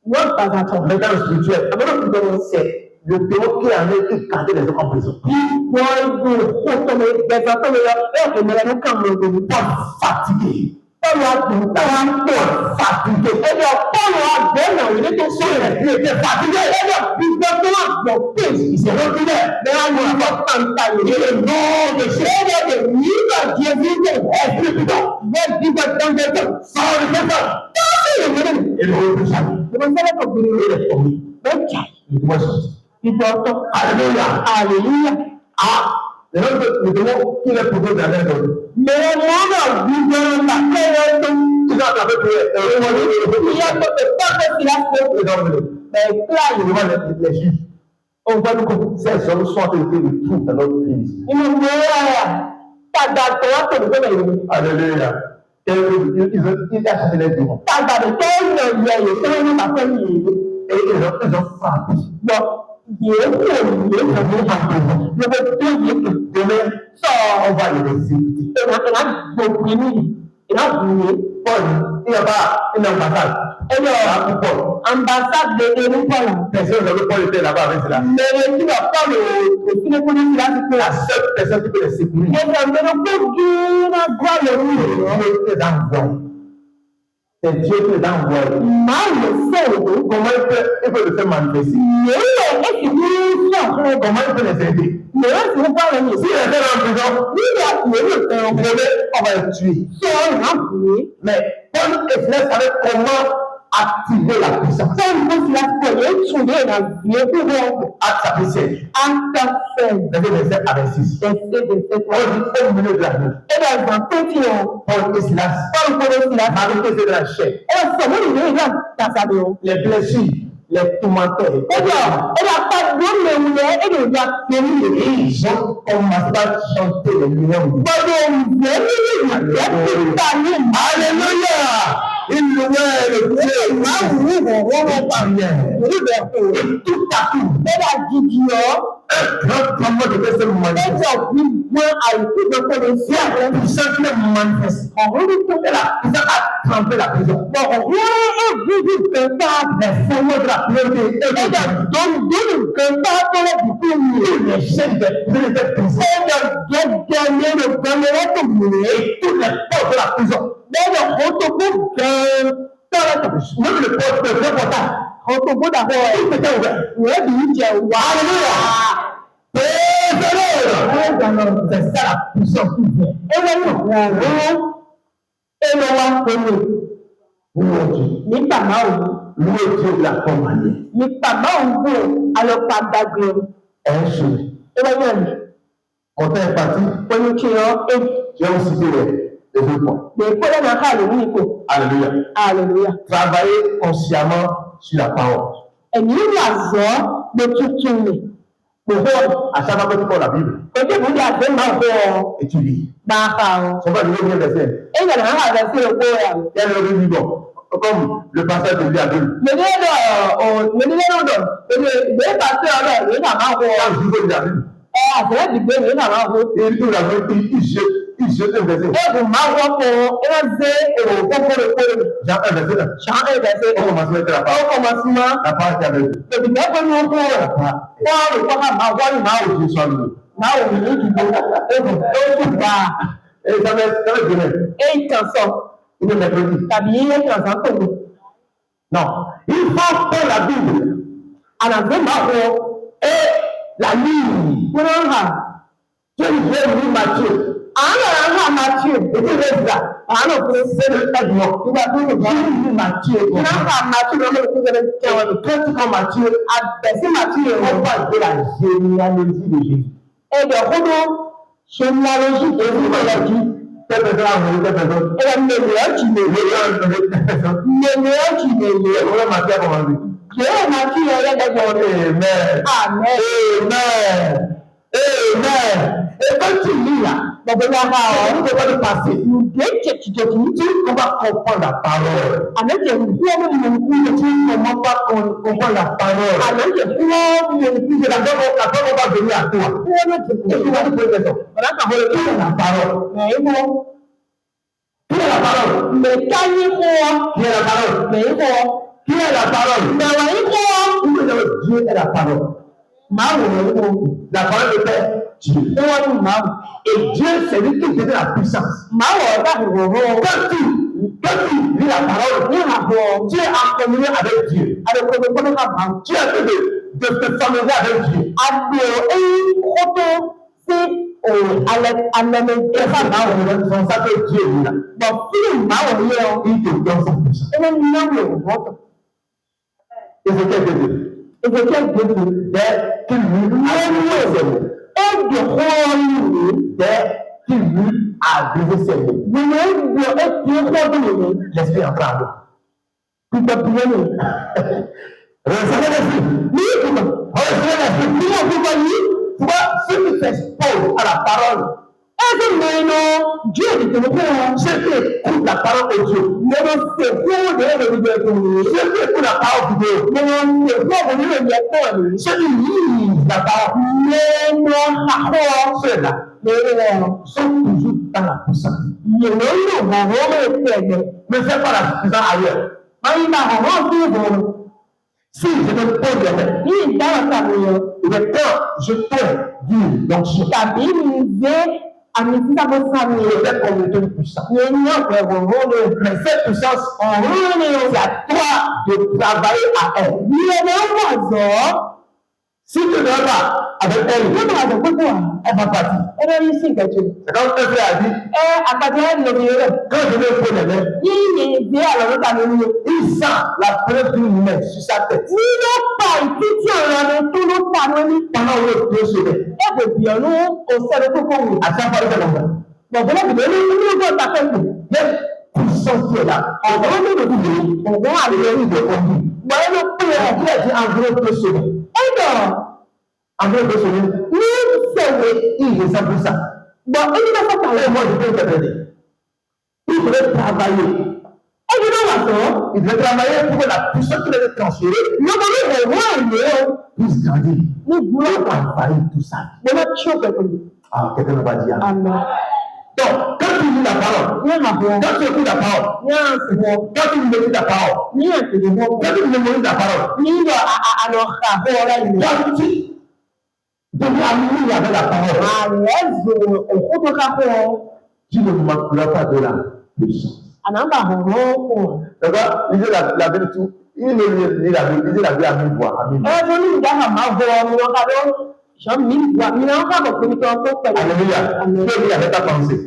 Maintenant, le spirituel, c'est le démon qui a gardé les hommes en prison. Paul fatigué. Paul fatigué. Il était fatigué. Il s'est reculé. Et le nom de Jésus est plus puissant. Sans le Seigneur. Et le repoussa. Il est tombé. Il doit sortir. Alléluia. Ah, le démon qui est posé dans l'air. Mais les juifs, on voit que ces hommes sont traités de tout dans notre pays. Alléluia. Ils a changé les démons. Et ils ont frappé. Demain, on va les exécuter. Paul, il n'y a pas une ambassade.
Ambassade de Paul.
Personne ne veut Paul était là-bas avec cela.
Mais tu vas pas le
La seule personne qui peut les sécuriser. C'est Dieu qui les a envoyés. Comment il peut le faire manifester? Comment il peut les aider? S'il était en prison, on va le tuer. Mais Paul et Silas savaient comment activer la puissance. Acte chapitre 16. Verset avec 6. On dit au milieu de la nuit. Paul et Silas, marqués de la chair. Les blessures, les tourmenteurs. Ils ont commencé à chanter les lumières. Alléluia. Il louait le Dieu. Tout à coup, un grand tremblement de terre se manifeste. La puissance qui est manifeste. La puissance a trempé la prison. Les formes de la priorité. Les chaînes de prison. Et toutes les portes de la prison. Même le porte de reportage. Il était ouvert. Alléluia. C'est ça la puissance qui vient. Louez Dieu de la compagnie. Un chemin. Quand tu es parti, j'ai aussi dit les deux points. Alléluia. Travailler consciemment sur la parole. À chaque fois que tu prends la Bible, et tu lis. On va lire bien verset. Il y a le livre, comme le passage de Bible. Il jette un verset. Jean 1 verset. On commence à mettre la parole. La parole est avec vous. Jésus soit loué. Et ça va demain. Et il t'en sort. Il est mercredi. Non. Il faut prendre la Bible. Et la lire. Tu veux lire Matthieu. Et tu restes là. C'est le Edmond. Tu vas lire Matthieu. Quand tu prends Matthieu, on parle de la généalogie de Jésus. Et de généalogie de Jésus. Telle personne a voulu telle personne. Et la meilleure qui me Amen. Et quand tu lis là, tu vas le passer. On va comprendre la parole. On ne pas comprendre la parole. La parole va venir à toi. Et tu vas te poser des questions. Qui est la parole? Qui est la parole? Qui est la parole? Qui est la parole? Dieu est la parole. La parole de Père, Dieu. Et Dieu, c'est lui qui donne la puissance. Quand tu lis la parole, tu es en communion avec Dieu. Tu es en train de te familiariser avec Dieu. Son sacré Dieu est là. Il te donne sa puissance. Ézéchiel 2. Dès qu'il eut adressé ses mots, l'esprit entra en nous. Recevez l'esprit. Toi, ceux qui s'exposent à la parole, Dieu dit que ceux qui écoutent la parole de Dieu, ceux qui écoutent la parole de Dieu, ceux qui lisent la parole, ceux-là sont toujours dans la puissance. Mais c'est pas la puissance ailleurs. Si je me pose les mains, mais quand je peux dire, donc je vais communiquer une puissance. Mais cette puissance, c'est à toi de travailler à elle. Si tu ne vas pas avec elle, elle va partir. C'est comme un frère a dit, quand je vais prendre les mains, il sent la preuve d'une main sur sa tête. Pendant le 2 semaines. À chaque fois, il fait comme ça. Même puissance qui est là. On va aller de il a dit environ 2 semaines. Environ 2 semaines. Il ressent tout ça. Moi, je peux interpréter. Il devait travailler. Il devait travailler pour que la puissance qui devait transférer puisse grandir. Nous voulons travailler tout ça. Ah, quelqu'un va dire. Amen. Donc, quand tu lis la parole, quand tu écoutes la parole, quand tu médites la parole, quand tu mémorises la parole, quand tu deviens amis avec la parole, tu ne manqueras pas de la puissance. D'accord? Lisez la Bible tout. Il lit la Bible, lisez la Bible à 1000 voix. Alléluia. Tu es mis avec ta pensée.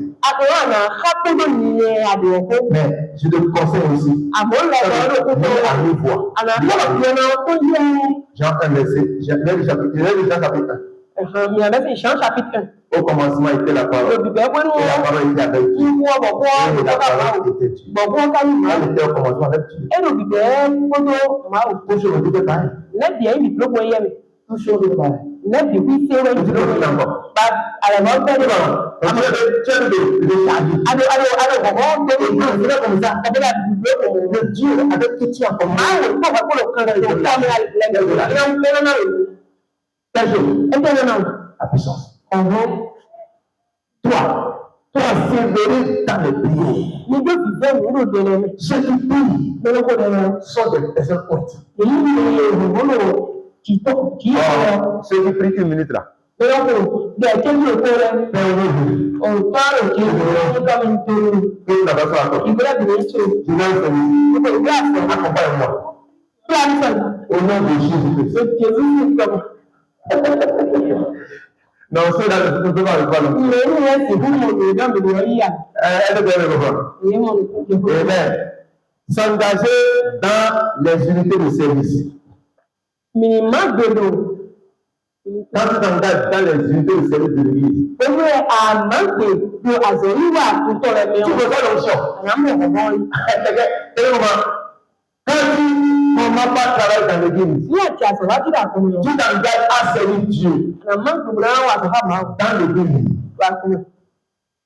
Mais je te conseille aussi. À 1000 voix. Jean 1 verset. Jean chapitre 1. Au commencement était la parole. Et la parole était avec Dieu. Et la parole était Dieu. Elle était au commencement avec Dieu. Tout chose était pareil. Tout chose est pareil. Tu as Dieu avec qui tu as la puissance. Toi, sévérer dans les prières. Ceux qui prient sont des personnes hautes. Ceux qui prient 1 minute là.
Pero de aquí yo puedo. O claro que yo también tengo.
La persona.
Y voy a venir
Je vais
Gracias.
accompagne-moi.
Gracias.
Au nom de Jésus-Christ.
Jésus comme.
Non, c'est là, je ne peux pas le voir.
Mais c'est vous mon gars, mais il y a.
Elle est bien le voir. Amen. S'engager dans les unités de service.
Minimum de l'eau.
Quand tu t'engages dans les unités de service de l'église,
tu peux faire l'onction.
Quand tu ne commences pas à travailler dans l'église, tu t'engages à servir Dieu dans l'église.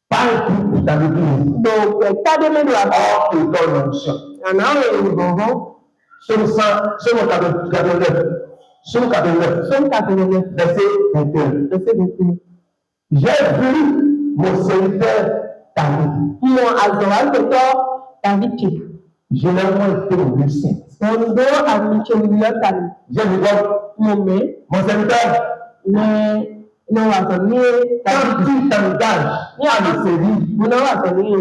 Pas un groupe dans l'église. Or, tu donnes l'onction. Sur mon cabinet, verset 21. J'ai vu mon serviteur David. Je l'ai été au lieu saint. J'ai vu mon serviteur. Quand tu t'engages à le servir,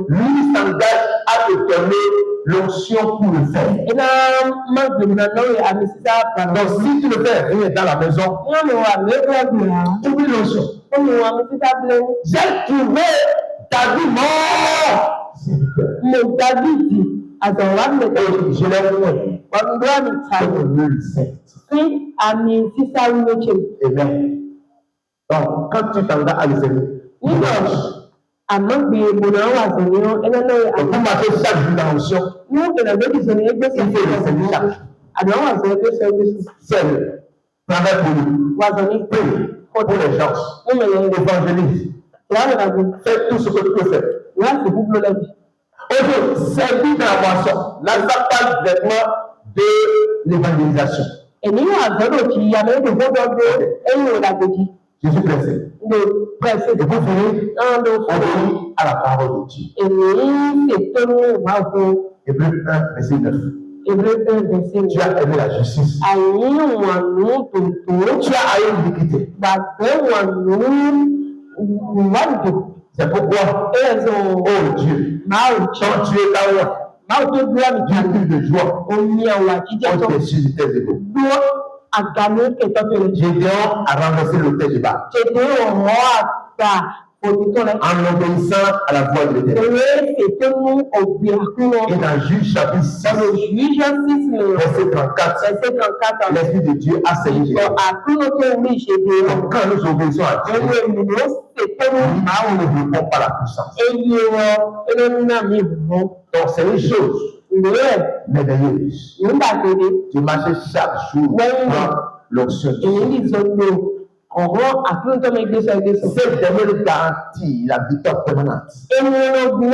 lui s'engage à te donner l'onction pour le faire. Donc si tu le fais rien dans la maison, tu oublies l'onction. J'ai trouvé David mort. Je l'ai fait. Amen. Donc, quand tu t'engages à le servir, tu marches. Pour marcher chaque jour dans l'onction, il faut le servir chaque jour. Seul, travaille pour lui, prie pour les gens, évangélise. Fais tout ce que tu peux faire. Aujourd'hui, servir dans la moisson. Là, ça parle vraiment de l'évangélisation. Je suis pressé. Et pour finir, obéir à la parole de Dieu. Hébreux 1, verset 9. Tu as aimé la justice. Tu as haï l'iniquité. C'est pourquoi, oh Dieu, quand tu es là, tu as plus de joie au-dessus de tes égaux. Gédéon a renversé l'autel de Baal en obéissant à la voix de l'Éternel. Et dans Juge chapitre 6, verset 34, l'Esprit de Dieu a saisi Gédéon. Donc quand nous obéissons à Dieu, nous ne voulons pas la puissance. Donc c'est une chose merveilleuse de marcher chaque jour dans l'onction de Dieu. Cette dernière garantit la victoire permanente. Et nous pouvons le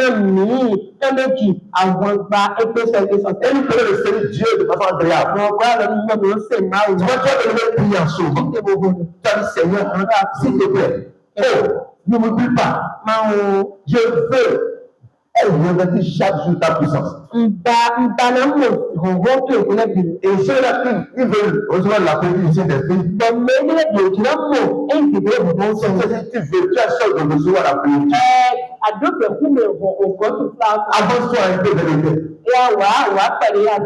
servir Dieu de façon agréable. Tu vas prier en sauvant. Tu vas dire Seigneur, s'il te plaît, ne m'oublie pas. Je veux revêtir chaque jour ta puissance. Et ceux-là qui veulent recevoir la bénédiction des filles, tu as seul de recevoir la bénédiction. Avance-toi un peu de l'été.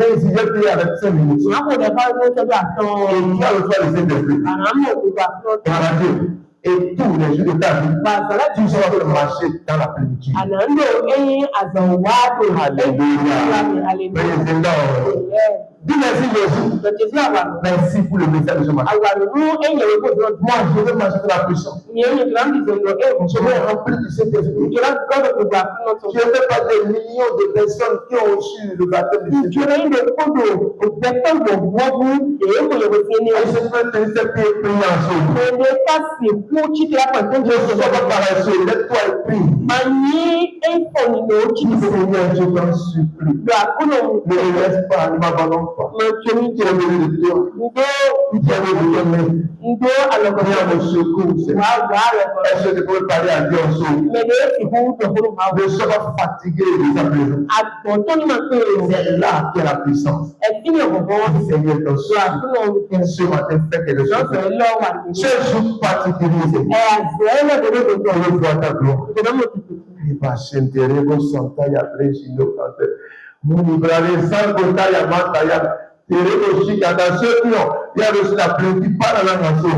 Et si j'ai prié avec 5 minutes, et tu vas recevoir les Saint-Esprit. Et tous les jours de ta vie, tu seras marcher dans la plénitude. Alléluia. Praise the Lord. Dis merci Jésus. Merci pour le message de ce matin. Moi, je veux marcher dans la puissance. Je veux remplir du Saint-Esprit. Je ne veux pas des millions de personnes qui ont reçu le baptême du Saint-Esprit. Et je peux te laisser prier en saut. Je ne sois pas paresseux. Lève-toi et prie. Seigneur, je t'en supplie. Ne me laisse pas, ne m'abandonne pas. J'ai besoin de toi. Viens me donner. Viens me secourir, Seigneur. Est-ce que tu peux parler à Dieu en sourd? Ne sois pas fatigué déjà présent. C'est là qu'il y a la puissance. Seigneur, t'en supplie. Ce matin, fais quelque chose. Ce jour particulier, Seigneur. Je vois ta gloire. Il va s'intéresser au Santaya Brésilo Canté. Mon libraire, sans Gotaya Mataya. Il y a aussi la plénitude, pas dans la nation.